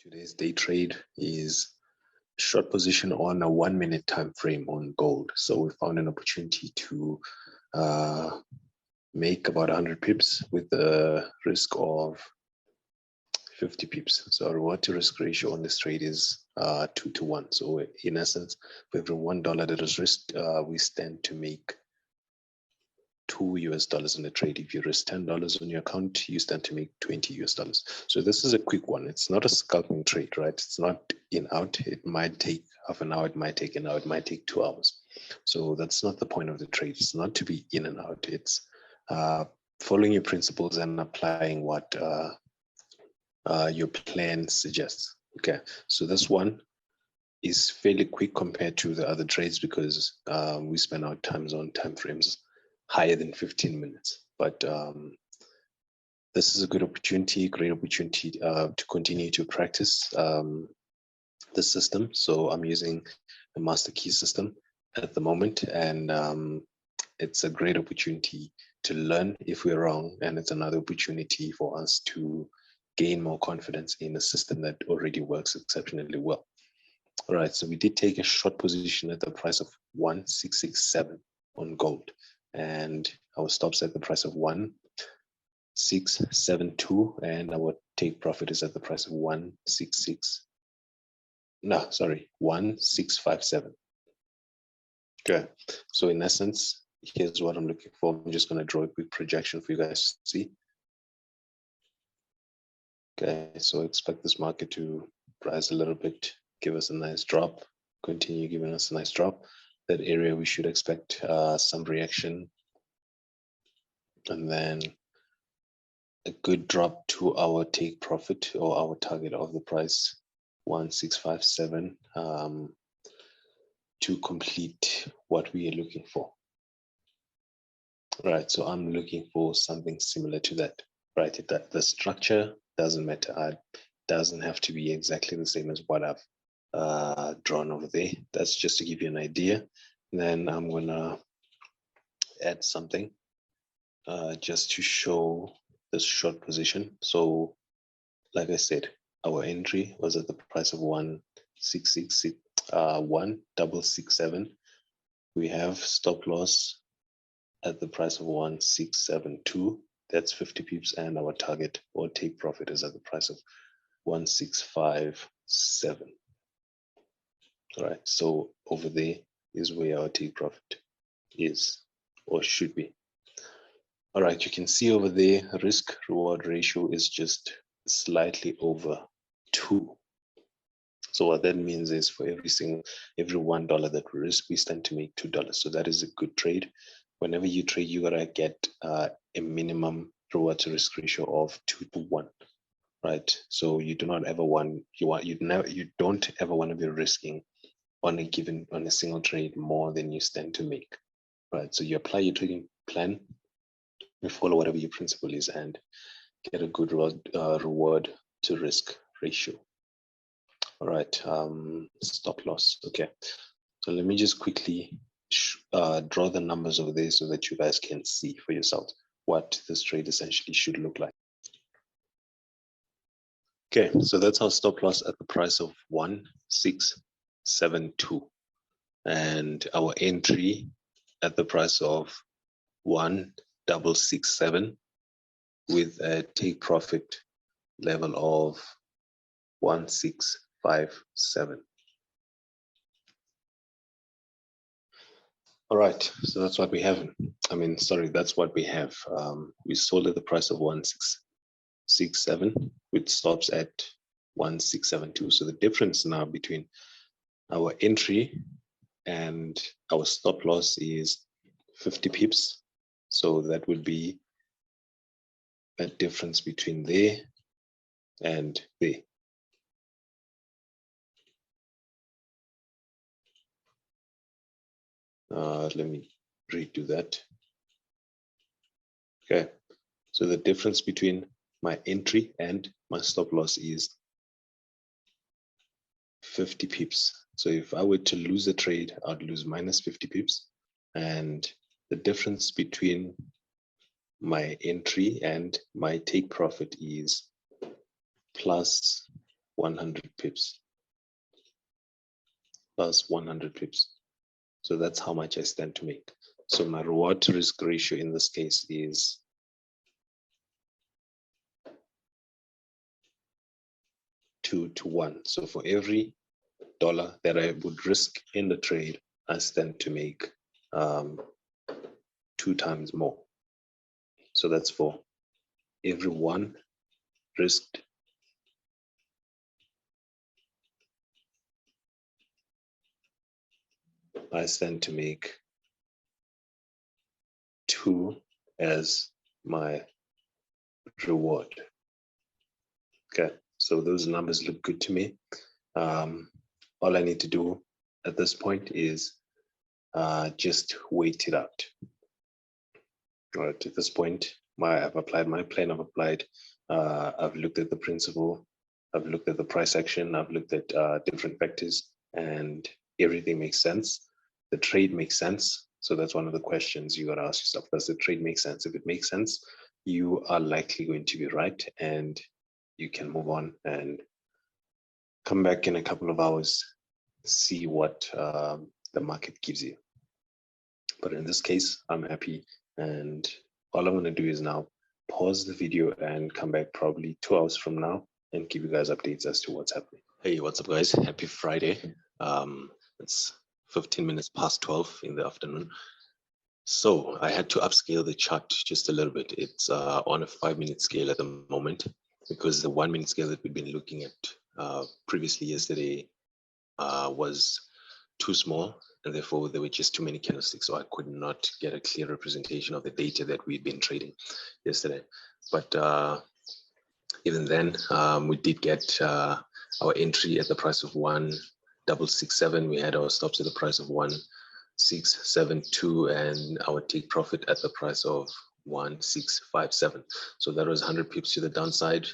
Today's day trade is short position on a 1 minute time frame on gold. So we found an opportunity to make about 100 pips with a risk of 50 pips. So our reward to risk ratio on this trade is 2 to 1. So in essence, for every $1 that is risked, we stand to make $2 in the trade. If you risk $10 on your account, you stand to make $20. So this is a quick one. It's not a scalping trade, right? It's not in out. It might take half an hour. It might take an hour. It might take 2 hours. So that's not the point of the trade. It's not to be in and out. It's following your principles and applying what your plan suggests. Okay, so this one is fairly quick compared to the other trades because we spend our times on time frames higher than 15 minutes. But this is a good opportunity, great opportunity to continue to practice the system. So I'm using the master key system at the moment, and it's a great opportunity to learn if we're wrong, and it's another opportunity for us to gain more confidence in a system that already works exceptionally well. All right, so we did take a short position at the price of 1667 on gold, and our stops at the price of 1672, and our take profit is at the price of 1657. Okay, so in essence, here's what I'm looking for. I'm just going to draw a quick projection for you guys to see. Okay, so expect this market to rise a little bit, give us a nice drop, continue giving us a nice drop. That area we should expect some reaction, and then a good drop to our take profit or our target of the price 1657 to complete what we are looking for. Right, so I'm looking for something similar to that. Right, that the structure doesn't matter. It doesn't have to be exactly the same as what I've drawn over there. That's just to give you an idea. And then I'm gonna add something just to show this short position. So like I said, our entry was at the price of 1667. We have stop loss at the price of 1672. That's 50 pips, and our target or take profit is at the price of 1657. All right, so over there is where our take profit is or should be. All right, you can see over there, risk reward ratio is just slightly over 2. So what that means is for every $1 that we risk, we stand to make $2. So that is a good trade. Whenever you trade, you gotta get a minimum reward to risk ratio of 2 to 1, right? So you do not ever want you don't ever want to be risking on a single trade more than you stand to make, right? So you apply your trading plan, you follow whatever your principle is, and get a good reward to risk ratio. All right, stop loss. Okay, so let me just quickly draw the numbers over there so that you guys can see for yourselves what this trade essentially should look like. Okay, so that's our stop loss at the price of 1672, and our entry at the price of 1667 with a take profit level of 1657. All right, so that's what we have. That's what we have. We sold at the price of 1667 with stops at 1672. So the difference now between our entry and our stop loss is 50 pips. So that would be a difference between there and there. Let me redo that. Okay, so the difference between my entry and my stop loss is 50 pips. So if I were to lose a trade, I'd lose minus 50 pips. And the difference between my entry and my take profit is plus 100 pips plus 100 pips. So that's how much I stand to make. So my reward to risk ratio in this case is 2 to 1. So for every dollar that I would risk in the trade, I stand to make 2 times more. So that's for every one risked, I stand to make 2 as my reward. Okay, so those numbers look good to me. All I need to do at this point is just wait it out. All right, at this point, I've applied my plan, I've looked at the principle, I've looked at the price action, I've looked at different factors, and everything makes sense. The trade makes sense. So that's one of the questions you got to ask yourself. Does the trade make sense? If it makes sense, you are likely going to be right, and you can move on and come back in a couple of hours, see what the market gives you. But in this case, I'm happy, and all I'm going to do is now pause the video and come back probably 2 hours from now and give you guys updates as to what's happening. Hey, what's up, guys? Happy Friday. It's 15 minutes past 12 in the afternoon. So I had to upscale the chart just a little bit. It's on a 5-minute scale at the moment, because the 1-minute scale that we've been looking at previously yesterday was too small, and therefore there were just too many candlesticks, so I could not get a clear representation of the data that we'd been trading yesterday. But even then, we did get our entry at the price of 1,667. We had our stops at the price of 1,672, and our take profit at the price of 1,657. So that was 100 pips to the downside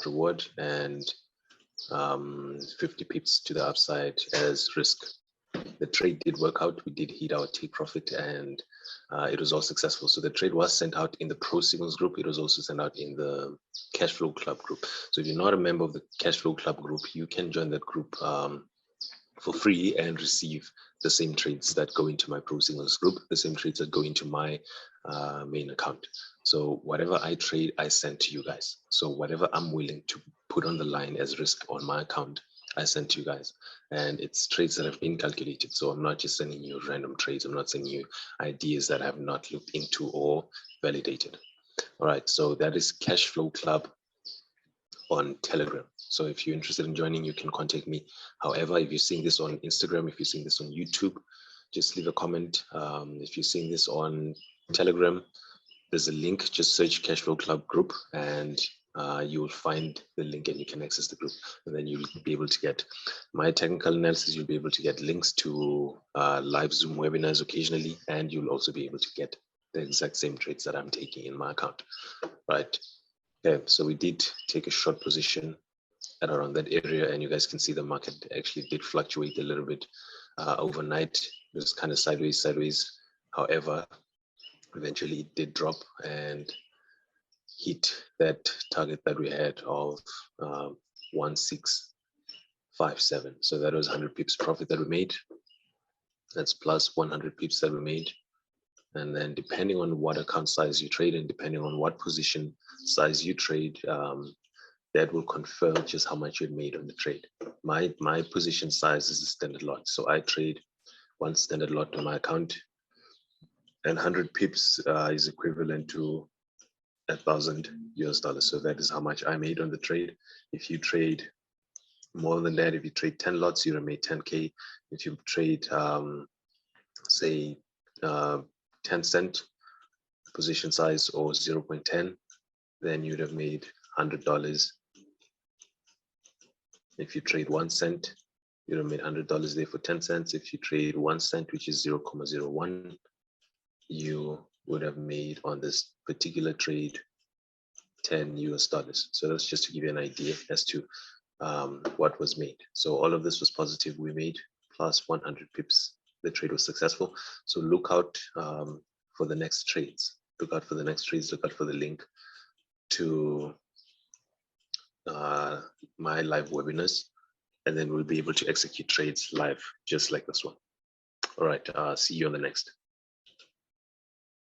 reward, and 50 pips to the upside as risk. The trade did work out. We did hit our take profit, and it was all successful. So the trade was sent out in the Pro Signals group. It was also sent out in the Cash Flow Club group. So if you're not a member of the Cash Flow Club group, you can join that group for free and receive the same trades that go into my Pro Signals group, the same trades that go into my main account. So whatever I trade, I send to you guys. So whatever I'm willing to put on the line as risk on my account, I send to you guys. And it's trades that have been calculated. So I'm not just sending you random trades. I'm not sending you ideas that I have not looked into or validated. All right, so that is Cash Flow Club on Telegram. So if you're interested in joining, you can contact me. However, if you're seeing this on Instagram, if you're seeing this on YouTube, just leave a comment. If you're seeing this on Telegram, there's a link. Just search Cash Flow Club group, and you will find the link, and you can access the group. And then you'll be able to get my technical analysis. You'll be able to get links to live Zoom webinars occasionally, and you'll also be able to get the exact same trades that I'm taking in my account. Right. Okay, so we did take a short position at around that area, and you guys can see the market actually did fluctuate a little bit overnight. It was kind of sideways. However, eventually it did drop and hit that target that we had of 1,657. So that was 100 pips profit that we made. That's plus 100 pips that we made. And then depending on what account size you trade and depending on what position size you trade, that will confirm just how much you made on the trade. My position size is a standard lot. So I trade one standard lot on my account, and 100 pips is equivalent to $1,000. So that is how much I made on the trade. If you trade more than that, if you trade 10 lots, you made 10K. If you trade, say, 10 cent position size or 0.10, then you'd have made $100. If you trade 1 cent, you'd have made $100 there for 10 cents. If you trade 1 cent, which is 0.01, you would have made on this particular trade $10. So that's just to give you an idea as to what was made. So all of this was positive. We made plus 100 pips. The trade was successful. So look out for the next trades. Look out for the next trades. Look out for the link to my live webinars, and then we'll be able to execute trades live, just like this one. All right, see you on the next.